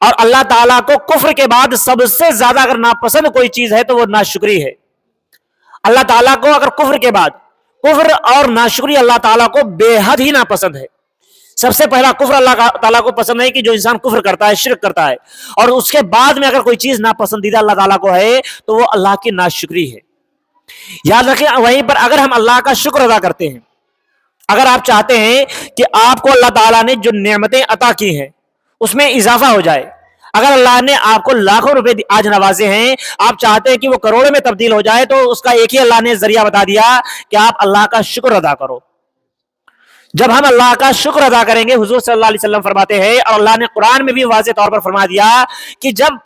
اور اللہ تعالیٰ کو کفر کے بعد سب سے زیادہ اگر ناپسند کوئی چیز ہے تو وہ ناشکری ہے۔ اللہ تعالیٰ کو اگر کفر کے بعد کفر اور ناشکری اللہ تعالیٰ کو بے حد ہی ناپسند ہے۔ سب سے پہلا کفر اللہ تعالیٰ کو پسند ہے کہ جو انسان کفر کرتا ہے، شرک کرتا ہے، اور اس کے بعد میں اگر کوئی چیز ناپسندیدہ اللہ تعالیٰ کو ہے تو وہ اللہ کی ناشکری ہے۔ یاد رکھیں، وہیں پر اگر ہم اللہ کا شکر ادا کرتے ہیں، اگر آپ چاہتے ہیں کہ آپ کو اللہ تعالیٰ نے جو نعمتیں عطا کی ہیں اس میں اضافہ ہو جائے، اگر اللہ نے آپ کو لاکھوں روپے آج نوازے ہیں، آپ چاہتے ہیں کہ وہ کروڑوں میں تبدیل ہو جائے، تو اس کا ایک ہی اللہ نے ذریعہ بتا دیا کہ آپ اللہ کا شکر ادا کرو۔ جب ہم اللہ کا شکر ادا کریں گے، حضور صلی اللہ علیہ وسلم فرماتے ہیں، اور اللہ نے قرآن میں بھی واضح طور پر فرما دیا کہ جب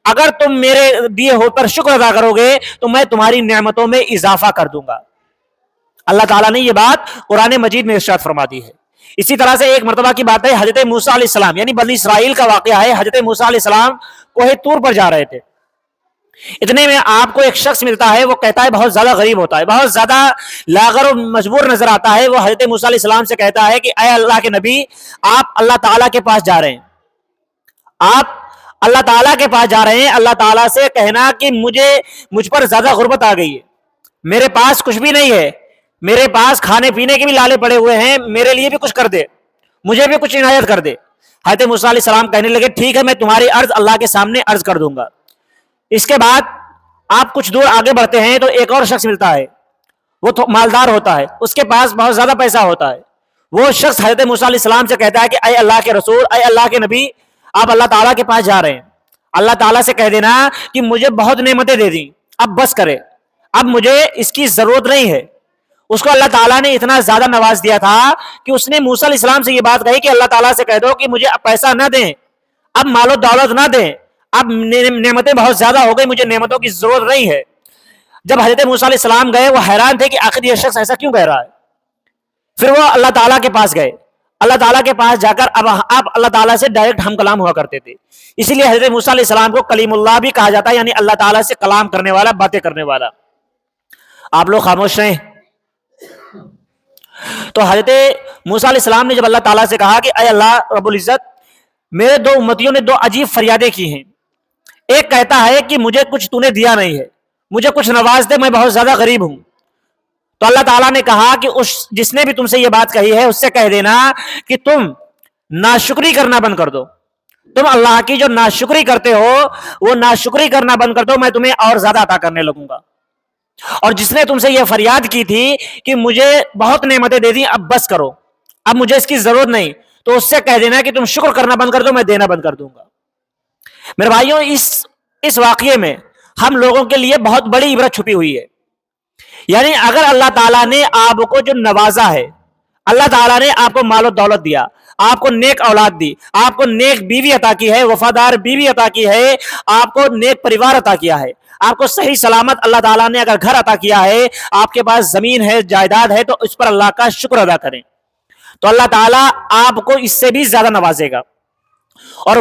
اگر تم میرے دیے ہو پر شکر ادا کرو گے تو میں تمہاری نعمتوں میں اضافہ کر دوں گا۔ اللہ تعالیٰ نے یہ بات قرآن مجید میں ارشاد فرما دی ہے۔ اسی طرح سے ایک مرتبہ کی بات ہے، حضرت موسیٰ علیہ السلام یعنی بنی اسرائیل کا واقعہ ہے۔ حضرت موسیٰ علیہ السلام کوہ طور پر جا رہے تھے، اتنے میں آپ کو ایک شخص ملتا ہے، وہ کہتا ہے بہت زیادہ غریب ہوتا ہے، بہت زیادہ لاغر و مجبور نظر آتا ہے۔ وہ حضرت موسیٰ علیہ السلام سے کہتا ہے کہ اے اللہ کے نبی، آپ اللہ تعالیٰ کے پاس جا رہے ہیں، آپ اللہ تعالیٰ کے پاس جا رہے ہیں، اللہ تعالیٰ سے کہنا کہ مجھ پر زیادہ غربت آ گئی ہے، میرے پاس کچھ بھی نہیں ہے، میرے پاس کھانے پینے کے بھی لالے پڑے ہوئے ہیں، میرے لیے بھی کچھ کر دے، مجھے بھی کچھ عنایت کر دے۔ حضرت موسیٰ علیہ السلام کہنے لگے ٹھیک ہے، میں تمہاری عرض اللہ کے سامنے عرض کر دوں گا۔ اس کے بعد آپ کچھ دور آگے بڑھتے ہیں تو ایک اور شخص ملتا ہے، وہ مالدار ہوتا ہے، اس کے پاس بہت زیادہ پیسہ ہوتا ہے۔ وہ شخص حضرت موسیٰ علیہ السلام سے کہتا ہے کہ اے اللہ کے رسول، اے اللہ کے نبی، آپ اللہ تعالیٰ کے پاس جا رہے ہیں، اللہ تعالیٰ سے کہہ دینا کہ مجھے بہت نعمتیں دے دیں، اب بس کرے، اب مجھے اس کی ضرورت نہیں ہے۔ اس کو اللہ تعالیٰ نے اتنا زیادہ نواز دیا تھا کہ اس نے موسیٰ علیہ السلام سے یہ بات کہی کہ اللہ تعالیٰ سے کہہ دو کہ مجھے اب پیسہ نہ دیں، اب مال و دولت نہ دیں، اب نعمتیں بہت زیادہ ہو گئی، مجھے نعمتوں کی ضرورت نہیں ہے۔ جب حضرت موسیٰ علیہ السلام گئے، وہ حیران تھے کہ آخر یہ شخص ایسا کیوں کہہ رہا ہے۔ پھر وہ اللہ تعالیٰ کے پاس گئے، اللہ تعالیٰ کے پاس جا کر اب آپ اللہ تعالیٰ سے ڈائریکٹ ہم کلام ہوا کرتے تھے، اسی لیے حضرت موسیٰ علیہ السلام کو کلیم اللہ بھی کہا جاتا ہے، یعنی اللہ تعالیٰ سے کلام کرنے والا، باتیں کرنے والا۔ آپ لوگ خاموش رہیں۔ تو حضرت موسیٰ علیہ السلام نے جب اللہ تعالیٰ سے کہا کہ اے اللہ رب العزت، میرے دو امتیوں نے دو عجیب فریادیں کی ہیں، ایک کہتا ہے کہ مجھے کچھ تو نے دیا نہیں ہے، مجھے کچھ نواز دے، میں بہت زیادہ غریب ہوں۔ تو اللہ تعالیٰ نے کہا کہ جس نے بھی تم سے یہ بات کہی ہے اس سے کہہ دینا کہ تم ناشکری کرنا بند کر دو، تم اللہ کی جو ناشکری کرتے ہو وہ ناشکری کرنا بند کر دو، میں تمہیں اور زیادہ عطا کرنے لگوں گا۔ اور جس نے تم سے یہ فریاد کی تھی کہ مجھے بہت نعمتیں دے دی، اب بس کرو، اب مجھے اس کی ضرورت نہیں، تو اس سے کہہ دینا کہ تم شکر کرنا بند کر دو، میں دینا بند کر دوں گا۔ میرے بھائیوں، اس واقعے میں ہم لوگوں کے لیے بہت بڑی عبرت چھپی ہوئی ہے۔ یعنی اگر اللہ تعالیٰ نے آپ کو جو نوازا ہے، اللہ تعالیٰ نے آپ کو مال و دولت دیا، آپ کو نیک اولاد دی، آپ کو نیک بیوی عطا کی ہے، وفادار بیوی عطا کی ہے، آپ کو نیک پریوار عطا کیا ہے، آپ کو صحیح سلامت اللہ تعالیٰ نے اگر گھر عطا کیا ہے، آپ کے پاس زمین ہے، جائیداد ہے، تو اس پر اللہ کا شکر ادا کریں، تو اللہ تعالیٰ آپ کو اس سے بھی زیادہ نوازے گا۔ اور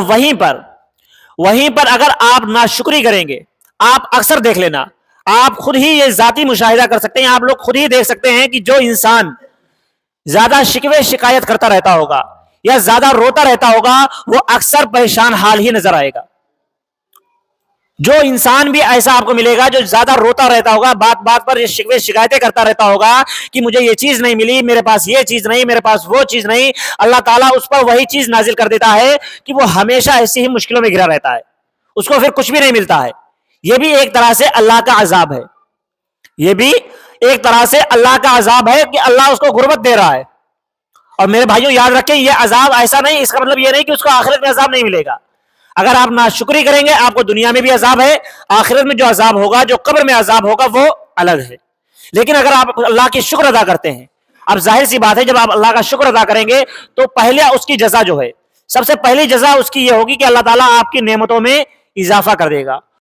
وہیں پر اگر آپ ناشکری کریں گے، آپ اکثر دیکھ لینا، آپ خود ہی یہ ذاتی مشاہدہ کر سکتے ہیں، آپ لوگ خود ہی دیکھ سکتے ہیں کہ جو انسان زیادہ شکوے شکایت کرتا رہتا ہوگا یا زیادہ روتا رہتا ہوگا وہ اکثر پریشان حال ہی نظر آئے گا۔ جو انسان بھی ایسا آپ کو ملے گا جو زیادہ روتا رہتا ہوگا، بات بات پر یہ شکوے شکایتیں کرتا رہتا ہوگا کہ مجھے یہ چیز نہیں ملی، میرے پاس یہ چیز نہیں، میرے پاس وہ چیز نہیں، اللہ تعالیٰ اس پر وہی چیز نازل کر دیتا ہے کہ وہ ہمیشہ ایسی ہی مشکلوں میں گھرا رہتا ہے، اس کو پھر کچھ بھی نہیں ملتا ہے۔ یہ بھی ایک طرح سے اللہ کا عذاب ہے، یہ بھی ایک طرح سے اللہ کا عذاب ہے کہ اللہ اس کو غربت دے رہا ہے۔ اور میرے بھائیوں یاد رکھیں، یہ عذاب ایسا نہیں، اس کا مطلب یہ نہیں کہ اس کو آخرت میں عذاب نہیں ملے گا۔ اگر آپ ناشکری کریں گے آپ کو دنیا میں بھی عذاب ہے، آخرت میں جو عذاب ہوگا، جو قبر میں عذاب ہوگا وہ الگ ہے۔ لیکن اگر آپ اللہ کی شکر ادا کرتے ہیں، اب ظاہر سی بات ہے جب آپ اللہ کا شکر ادا کریں گے تو پہلے اس کی جزا جو ہے، سب سے پہلی جزا اس کی یہ ہوگی کہ اللہ تعالیٰ آپ کی نعمتوں میں اضافہ کر دے گا،